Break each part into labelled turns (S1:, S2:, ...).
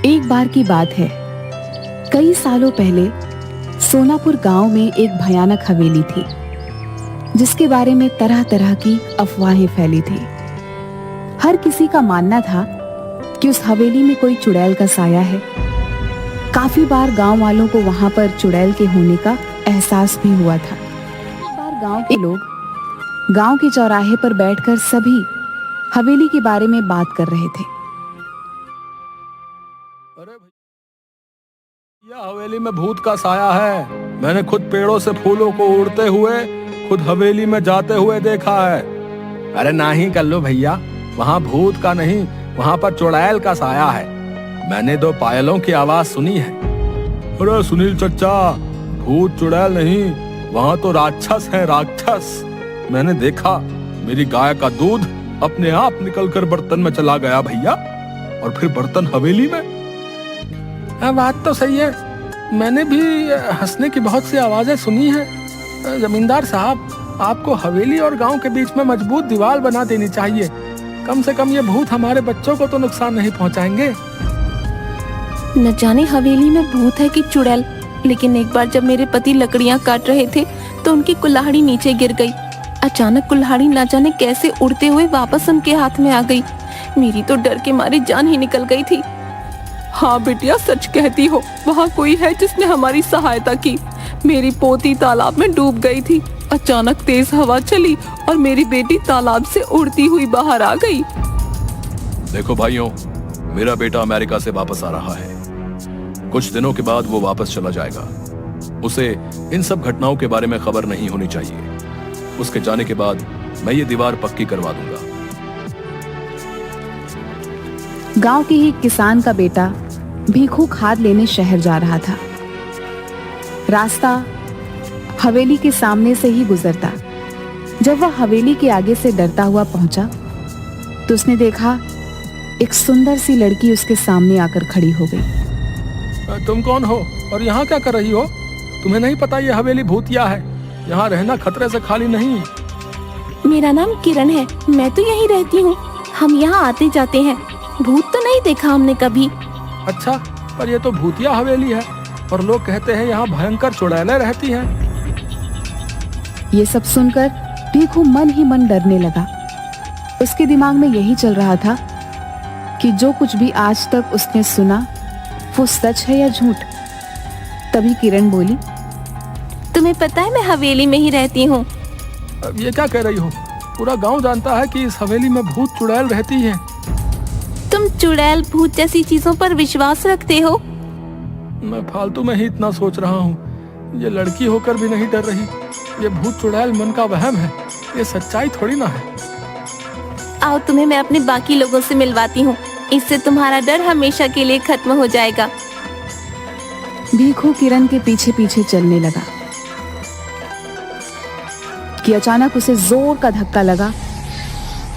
S1: एक बार की बात है, कई सालों पहले सोनापुर गांव में एक भयानक हवेली थी, जिसके बारे में तरह तरह की अफवाहें फैली थी। हर किसी का मानना था कि उस हवेली में कोई चुड़ैल का साया है। काफी बार गांव वालों को वहां पर चुड़ैल के होने का एहसास भी हुआ था। एक बार गांव के लोग गांव के चौराहे पर बैठकर सभी हवेली के बारे में बात कर रहे थे।
S2: अरे भैया, हवेली में भूत का साया है। मैंने खुद पेड़ों से फूलों को उड़ते हुए खुद हवेली में जाते हुए देखा है। अरे नहीं कल्लू भैया, वहाँ भूत का नहीं, वहाँ पर चुड़ैल का साया है। मैंने 2 पायलों की आवाज सुनी है। अरे सुनील चच्चा, भूत चुड़ैल नहीं, वहाँ तो राक्षस है, राक्षस। मैंने देखा, मेरी गाय का दूध अपने आप निकलकर बर्तन में चला गया भैया, और फिर बर्तन हवेली में। हाँ, बात तो सही है। मैंने भी हंसने की बहुत सी आवाजें सुनी हैं। जमींदार साहब, आपको हवेली और गांव के बीच में मजबूत दीवार बना देनी चाहिए। कम से कम ये भूत हमारे बच्चों को तो नुकसान नहीं पहुंचाएंगे।
S3: न जाने हवेली में भूत है कि चुड़ैल, लेकिन एक बार जब मेरे पति लकड़ियां काट रहे थे तो उनकी कुल्हाड़ी नीचे गिर गई। अचानक कुल्हाड़ी न जाने कैसे उड़ते हुए वापस उनके हाथ में आ गई। मेरी तो डर के मारे जान ही निकल गई थी। हाँ बिटिया, सच कहती हो, वहाँ कोई है जिसने हमारी सहायता की। मेरी पोती तालाब में डूब गई थी। अचानक तेज हवा चली और मेरी बेटी तालाब से उड़ती हुई बाहर आ गई।
S2: देखो भाइयों, मेरा बेटा अमेरिका से वापस आ रहा है। कुछ दिनों के बाद वो वापस चला जाएगा। उसे इन सब घटनाओं के बारे में खबर नहीं होनी चाहिए। उसके जाने के बाद मैं ये दीवार पक्की करवा दूंगा।
S1: गांव के ही किसान का बेटा भीखू खाद लेने शहर जा रहा था। रास्ता हवेली के सामने से ही गुजरता। जब वह हवेली के आगे से डरता हुआ पहुंचा तो उसने देखा एक सुंदर सी लड़की उसके सामने आकर खड़ी हो गई।
S2: तुम कौन हो और यहाँ क्या कर रही हो? तुम्हें नहीं पता ये हवेली भूतिया है? यहाँ रहना खतरे से खाली नहीं।
S3: मेरा नाम किरण है, मैं तो यहीं रहती हूँ। हम यहाँ आते जाते हैं। भूत तो नहीं देखा हमने कभी।
S2: अच्छा, पर ये तो भूतिया हवेली है और लोग कहते हैं यहाँ भयंकर चुड़ैलें रहती हैं।
S1: ये सब सुनकर भीखू मन ही मन डरने लगा। उसके दिमाग में यही चल रहा था कि जो कुछ भी आज तक उसने सुना वो सच है या झूठ। तभी किरण बोली,
S3: तुम्हें पता है मैं हवेली में ही रहती हूँ।
S2: अब ये क्या कह रही हो? पूरा गांव जानता है कि इस हवेली में भूत चुड़ैल रहती है।
S3: तुम चुड़ैल भूत जैसी चीजों पर विश्वास रखते हो?
S2: मैं फालतू में ही इतना सोच रहा हूँ। ये लड़की होकर भी नहीं डर रही। ये भूत चुड़ैल मन का वहम है, ये सच्चाई थोड़ी ना है।
S3: आओ, तुम्हें मैं अपने बाकी लोगों से मिलवाती हूँ। इससे तुम्हारा डर हमेशा के लिए खत्म हो जाएगा।
S1: भीखू किरण के पीछे पीछे चलने लगा कि अचानक उसे जोर का धक्का लगा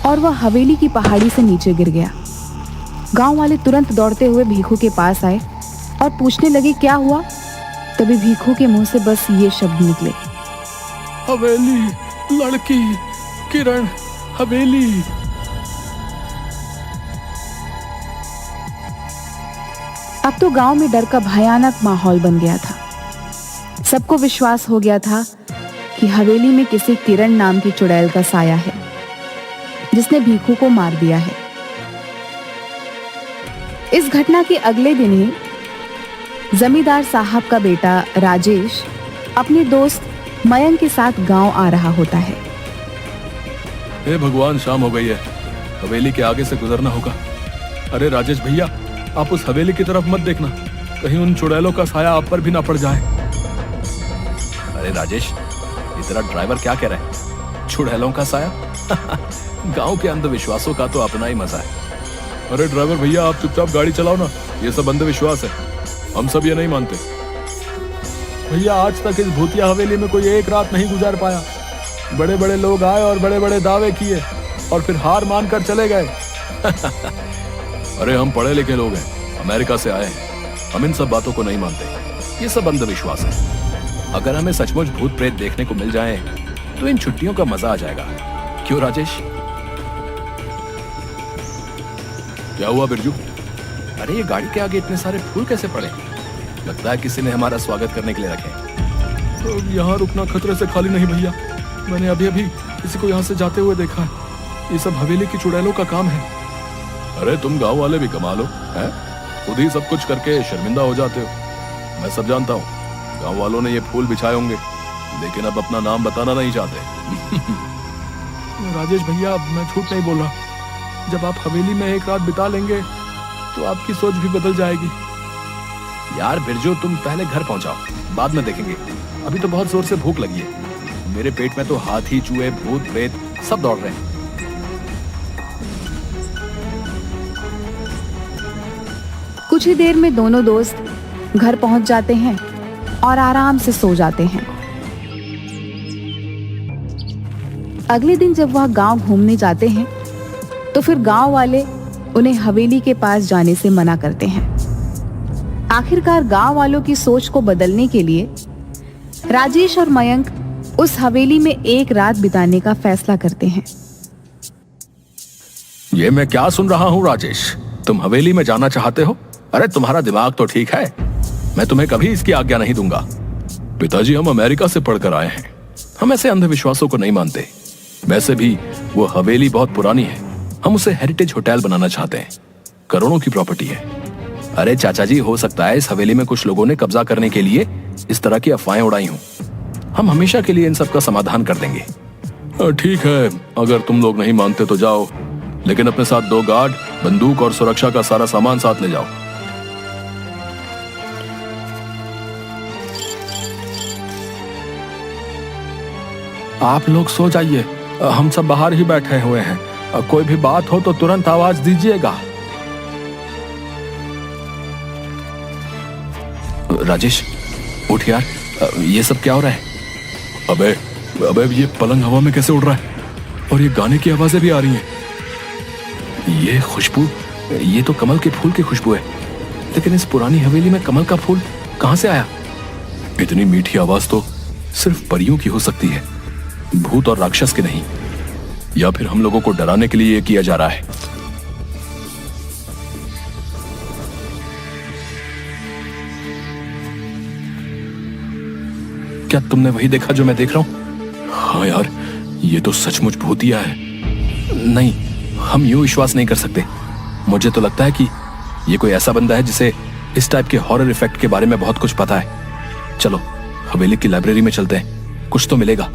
S1: और वह हवेली की पहाड़ी से नीचे गिर गया। गांव वाले तुरंत दौड़ते हुए भीखू के पास आए और पूछने लगे क्या हुआ। तभी भीखू के मुंह से बस ये शब्द निकले,
S2: हवेली, लड़की, किरण, हवेली।
S1: अब तो गांव में डर का भयानक माहौल बन गया था। सबको विश्वास हो गया था कि हवेली में किसी किरण नाम की चुड़ैल का साया है, जिसने भीखू को मार दिया है। इस घटना के अगले दिन ही जमींदार साहब का बेटा राजेश अपने दोस्त मयंक के साथ गांव आ रहा होता है।
S2: हे भगवान, शाम हो गई है। हवेली के आगे से गुजरना होगा। अरे राजेश भैया, आप उस हवेली की तरफ मत देखना, कहीं उन चुड़ैलों का साया आप पर भी ना पड़ जाए। अरे राजेश, ये तेरा ड्राइवर क्या कह रहा है? चुड़ैलों का साया? गांव के अंधविश्वासों का तो अपना ही मजा है। अरे ड्राइवर भैया, आप चुपचाप गाड़ी चलाओ ना। ये सब अंधविश्वास है, हम सब ये नहीं मानते। भैया, आज तक इस भूतिया हवेली में कोई एक रात नहीं गुजार पाया। बड़े बड़े लोग आए और बड़े बड़े दावे किए और फिर हार मानकर चले गए। अरे हम पढ़े लिखे लोग हैं, अमेरिका से आए हैं, हम इन सब बातों को नहीं मानते। ये सब अंधविश्वास है। अगर हमें सचमुच भूत प्रेत देखने को मिल जाए तो इन छुट्टियों का मजा आ जाएगा। क्यों राजेश? क्या हुआ बिरजू? अरे ये गाड़ी के आगे इतने सारे फूल कैसे पड़े? लगता है किसी ने हमारा स्वागत करने के लिए रखे। तो यहाँ रुकना खतरे से खाली नहीं भैया। मैंने अभी अभी किसी को यहाँ से जाते हुए देखा है। ये सब हवेली की चुड़ैलों का काम है। अरे तुम गांव वाले भी कमाल हो, हैं? खुद ही सब कुछ करके शर्मिंदा हो जाते हो। मैं सब जानता हूँ। गांव वालों ने ये फूल बिछाए होंगे, लेकिन अब अपना नाम बताना नहीं चाहते। राजेश भैया, मैं झूठ नहीं बोल रहा। जब आप हवेली में एक रात बिता लेंगे तो आपकी सोच भी बदल जाएगी। यार बिरजू, तुम पहले घर पहुंचाओ, बाद में देखेंगे। अभी तो बहुत जोर से भूख लगी है। मेरे पेट में तो हाथी, चूहे, भूत, प्रेत सब दौड़ रहे हैं।
S1: कुछ ही देर में दोनों दोस्त घर पहुंच जाते हैं और आराम से सो जाते हैं। अगले दिन जब वह गांव घूमने जाते हैं तो फिर गांव वाले उन्हें हवेली के पास जाने से मना करते हैं। आखिरकार गांव वालों की सोच को बदलने के लिए राजेश और मयंक उस हवेली में एक रात बिताने का फैसला करते हैं।
S2: ये मैं क्या सुन रहा हूँ राजेश? तुम हवेली में जाना चाहते हो? अरे तुम्हारा दिमाग तो ठीक है। मैं तुम्हें कभी इसकी आज्ञा नहीं दूंगा। पिताजी, हम अमेरिका से पढ़कर आए हैं। हम ऐसे अंधविश्वासों को नहीं मानते। वैसे भी वो हवेली बहुत पुरानी है। हम उसे हेरिटेज होटल बनाना चाहते हैं। करोड़ों की प्रॉपर्टी है। अरे चाचा जी, हो सकता है इस हवेली में कुछ लोगों ने कब्जा करने के लिए इस तरह की अफवाहें उड़ाई हों। हम हमेशा के लिए इन सब का समाधान कर देंगे। ठीक है, अगर तुम लोग नहीं मानते तो जाओ, लेकिन अपने साथ 2 गार्ड, बंदूक और सुरक्षा का सारा सामान साथ ले जाओ। आप लोग सो जाइए, हम सब बाहर ही बैठे हुए हैं। कोई भी बात हो तो तुरंत आवाज दीजिएगा। राजेश, उठ यार, ये सब क्या हो रहा है? अबे ये पलंग हवा में कैसे उड़ रहा है? और ये गाने की आवाजें भी आ रही हैं। ये खुशबू, ये तो कमल के फूल की खुशबू है। लेकिन इस पुरानी हवेली में कमल का फूल कहां से आया? इतनी मीठी आवाज तो सिर्फ परियों की हो सकती है, भूत और राक्षस की नहीं। या फिर हम लोगों को डराने के लिए ये किया जा रहा है। क्या तुमने वही देखा जो मैं देख रहा हूं? हाँ यार, ये तो सचमुच भूतिया है। नहीं, हम यूं विश्वास नहीं कर सकते। मुझे तो लगता है कि ये कोई ऐसा बंदा है जिसे इस टाइप के हॉरर इफेक्ट के बारे में बहुत कुछ पता है। चलो हवेली की लाइब्रेरी में चलते हैं, कुछ तो मिलेगा।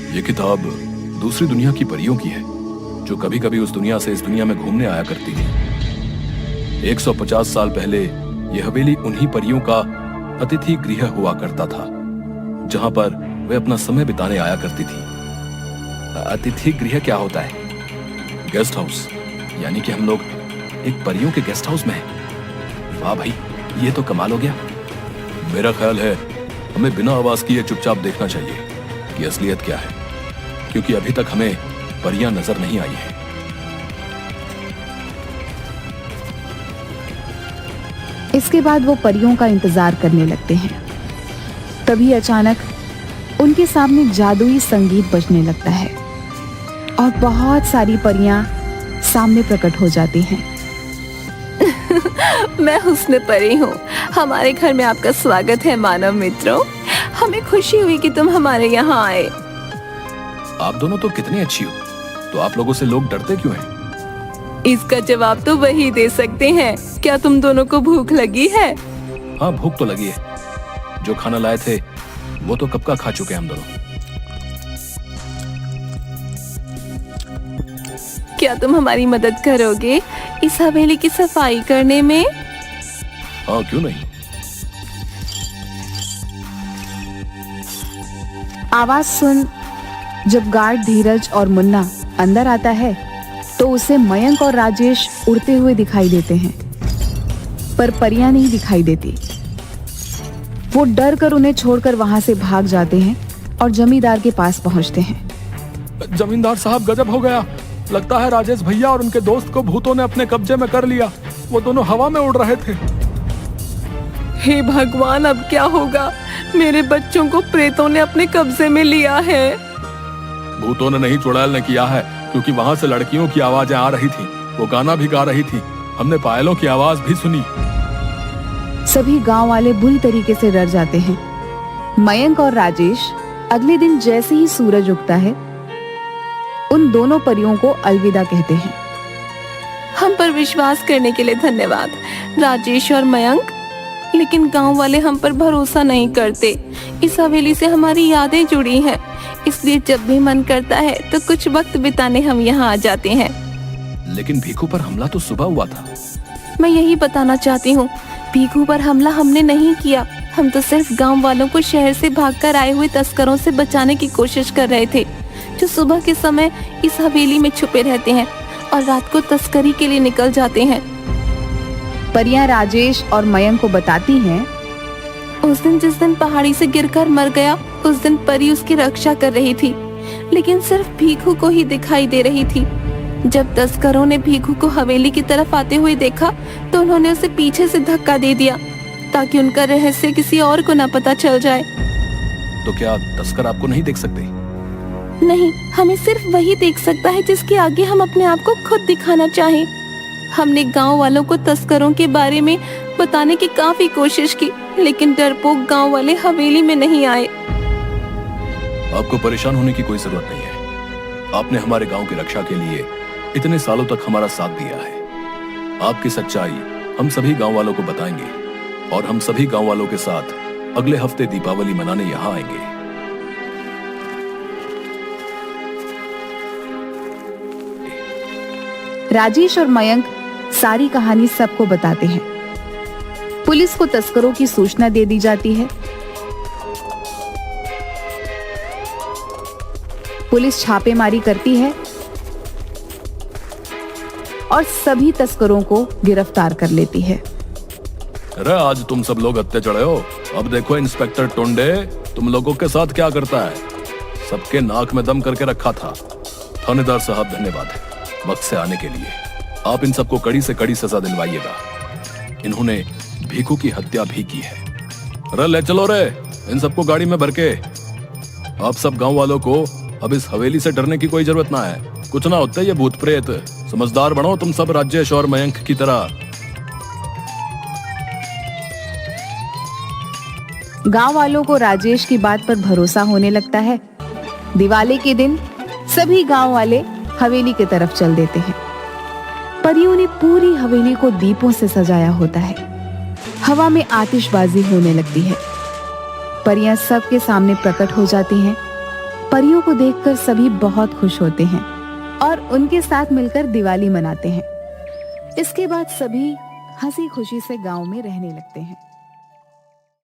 S2: ये किताब दूसरी दुनिया की परियों की है, जो कभी कभी उस दुनिया से इस दुनिया में घूमने आया करती थी। 150 साल पहले यह हवेली उन्हीं परियों का अतिथि गृह हुआ करता था, जहां पर वे अपना समय बिताने आया करती थी। अतिथि गृह क्या होता है? Guest house. यानी कि हम लोग एक परियों के गेस्ट हाउस में हैं। वाह भाई, ये तो कमाल हो गया। मेरा ख्याल है हमें बिना आवाज किए चुपचाप देखना चाहिए कि असलियत क्या है, क्योंकि अभी तक हमें परियां नजर नहीं आई हैं।
S1: इसके बाद वो परियों का इंतजार करने लगते हैं। तभी अचानक उनके सामने जादुई संगीत बजने लगता है और बहुत सारी परियां सामने प्रकट हो जाती हैं।
S3: मैं हुस्न परी हूँ। हमारे घर में आपका स्वागत है मानव मित्रों। हमें खुशी हुई कि तुम हमारे यहाँ आए।
S2: आप दोनों तो कितनी अच्छी हो, तो आप लोगों से लोग डरते क्यों हैं?
S3: इसका जवाब तो वही दे सकते हैं। क्या तुम दोनों को भूख लगी है?
S2: हाँ, भूख तो लगी है। जो खाना लाए थे वो तो कब का खा चुके हैं हम दोनों।
S3: क्या तुम हमारी मदद करोगे इस हवेली की सफाई करने में?
S2: हाँ, क्यों नहीं।
S1: आवाज सुन जब गार्ड धीरज और मुन्ना अंदर आता है तो उसे मयंक और राजेश उड़ते हुए दिखाई देते हैं, पर परियां नहीं दिखाई देती। वो डर कर उन्हें छोड़कर वहां से भाग जाते हैं और जमींदार के पास पहुंचते हैं।
S2: जमींदार साहब, गजब हो गया। लगता है राजेश भैया और उनके दोस्त को भूतों ने अपने कब्जे में कर लिया। वो दोनों हवा में उड़ रहे थे।
S3: हे भगवान, अब क्या होगा? मेरे बच्चों को प्रेतों ने अपने कब्जे में लिया है।
S2: भूतों ने नहीं, चुड़ैल ने किया है। क्योंकि वहां से लड़कियों की आवाजें आ रही थी, वो गाना भी गा रही थी, हमने पायलों की आवाज भी सुनी।
S1: सभी गांव वाले बुरी तरीके से डर जाते हैं। मयंक और राजेश अगले दिन जैसे ही सूरज उगता है उन दोनों परियों को अलविदा कहते हैं।
S3: हम पर विश्वास करने के लिए धन्यवाद राजेश और मयंक, लेकिन गांव वाले हम पर भरोसा नहीं करते। इस हवेली से हमारी यादें जुड़ी हैं, इसलिए जब भी मन करता है तो कुछ वक्त बिताने हम यहाँ आ जाते हैं।
S2: लेकिन भीखू पर हमला तो सुबह हुआ था।
S3: मैं यही बताना चाहती हूँ, भीखू पर हमला हमने नहीं किया। हम तो सिर्फ गांव वालों को शहर से भागकर आए हुए तस्करों से बचाने की कोशिश कर रहे थे, जो सुबह के समय इस हवेली में छुपे रहते हैं और रात को तस्करी के लिए निकल जाते हैं।
S1: परियां राजेश और मयंक को बताती हैं,
S3: उस दिन जिस दिन पहाड़ी से गिरकर मर गया, उस दिन परी उसकी रक्षा कर रही थी, लेकिन सिर्फ भीखू को ही दिखाई दे रही थी। जब तस्करों ने भीखू को हवेली की तरफ आते हुए देखा तो उन्होंने उसे पीछे से धक्का दे दिया ताकि उनका रहस्य किसी और को न पता चल जाए।
S2: तो क्या तस्कर आपको नहीं देख सकते?
S3: नहीं, हमें सिर्फ वही देख सकता है जिसके आगे हम अपने आप को खुद दिखाना चाहें। हमने गांव वालों को तस्करों के बारे में बताने की काफी कोशिश की, लेकिन डरपोक गांव वाले हवेली में नहीं आए।
S2: आपको परेशान होने की कोई जरूरत नहीं है। आपने हमारे गांव की रक्षा के लिए इतने सालों तक हमारा साथ दिया है। आपकी सच्चाई हम सभी गांव वालों को बताएंगे और हम सभी गांव वालों के साथ अगले हफ्ते दीपावली मनाने यहाँ आएंगे।
S1: राजेश और मयंक सारी कहानी सबको बताते हैं। पुलिस को तस्करों की सूचना दे दी जाती है। पुलिस छापेमारी करती है और सभी तस्करों को गिरफ्तार कर लेती है।
S2: अरे आज तुम सब लोग हत्थे चढ़े हो। अब देखो इंस्पेक्टर टुंडे तुम लोगों के साथ क्या करता है। सबके नाक में दम करके रखा था। थानेदार साहब धन्यवाद वक्त से आने के लिए। आप इन सबको कड़ी से कड़ी सजा दिलवाइएगा। इन्होंने भीखू की हत्या भी की है। अरे ले चलो रे इन सबको गाड़ी में भर के। आप सब गांव वालों को अब इस हवेली से डरने की कोई जरूरत ना है। कुछ ना होते ये भूत प्रेत। समझदार बनो तुम सब राजेश और मयंक की तरह।
S1: गांव वालों को राजेश की बात पर भरोसा होने लगता है। दिवाली के दिन सभी गांव वाले हवेली की तरफ चल देते हैं। परियों ने पूरी हवेली को दीपों से सजाया होता है। हवा में आतिशबाजी होने लगती है। परियां सबके सामने प्रकट हो जाती हैं। परियों को देखकर सभी बहुत खुश होते हैं और उनके साथ मिलकर दिवाली मनाते हैं। इसके बाद सभी हंसी खुशी से गांव में रहने लगते हैं।